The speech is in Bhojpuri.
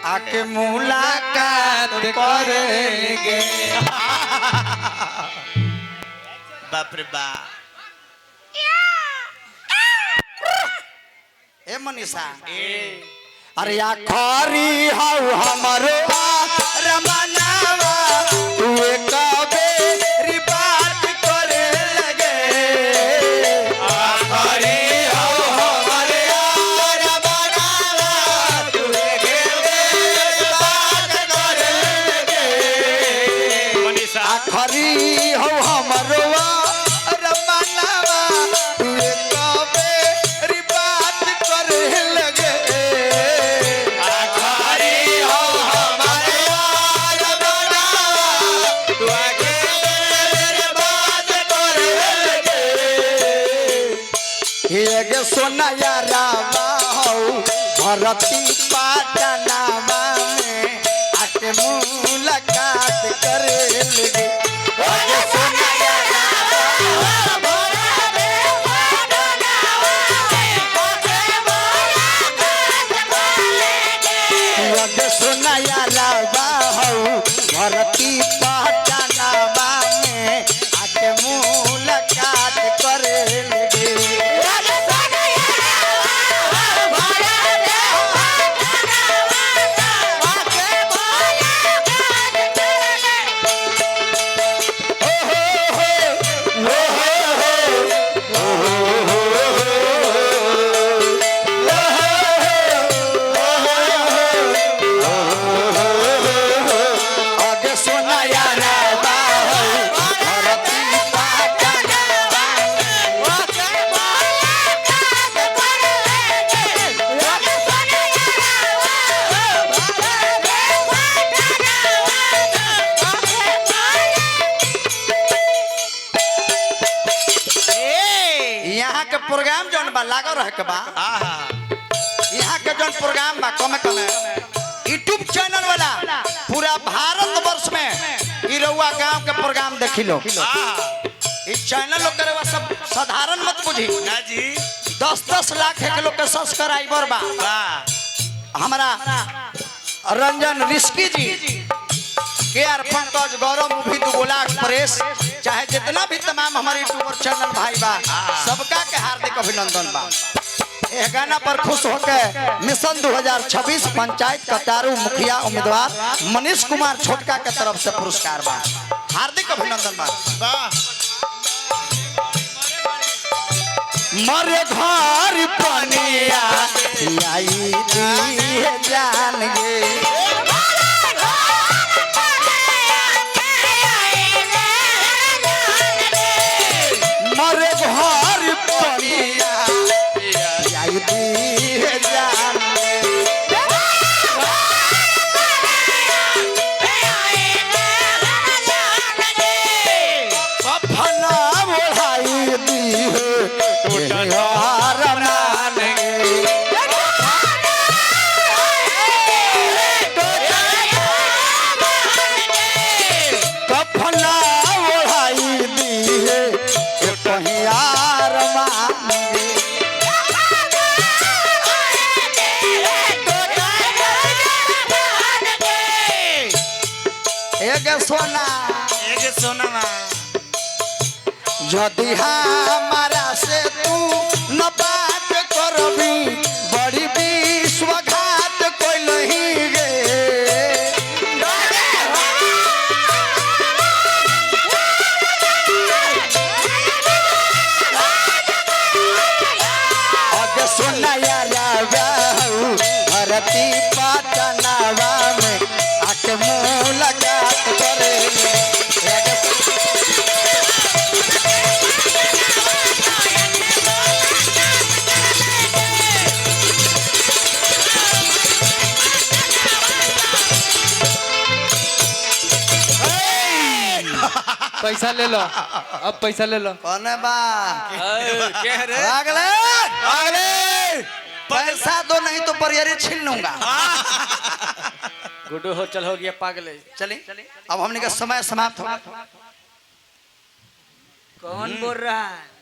आके मुलाकात करेंगे। बाप रे बाप। ए मनीषा अरे आखरी हाउ हमरो रमनावा तू कबे री बात करे लगे। आखरी हाउ हमरे रमनावा तू कबे बात करे लगे। मनीषा आखरी हाउ हमरो सोना यारा भरती पाटना में आके मुलाकात करे लगे। सोना यारा सोना यारा भरती पाटना में आके मुलाकात करे लगे। प्रोग्राम जौन बा लागो रह के बा यहाँ के जौन प्रोग्राम बा कमे कमे यूट्यूब चैनल वाला पूरा भारत वर्ष में ई रउआ गांव के प्रोग्राम देखी लो। इस चैनल लोग करे सब साधारण मत बुझी ना जी। 10-10 लाख के लोग के सब्सक्राइबर बा। हमारा रंजन रिस्की जी KR पंकज गौरव मूवी दुगोला एक्सप्रेस चाहे जितना भी तमाम हमारे यूट्यूबर चैनल भाई बा सबका के हार्दिक अभिनंदन बा। यह गाना पर खुश होकर मिशन 2026 पंचायत कतारू मुखिया उम्मीदवार मनीष कुमार छोटका के तरफ से पुरस्कार बा। हार्दिक अभिनंदन बा। मरे घर पनिया आई दी जान गे। मरे घर पनिया आई दी जान फना बढ़ाई दी सोना जदि हमारा से तू न बात करबी बड़ी विश्वघात कोई नहीं गे। सोना यारा भरती पाटनावा में आके मुलाकात करे। पैसा ले लो, अब पैसा ले लो। कौन बा क्या रे? अगले पैसा दो नहीं तो परियारी छीन लूंगा। गुड्डू हो चल हो गया पागल। चली अब हमने का समय समाप्त हो। कौन बोल रहा है?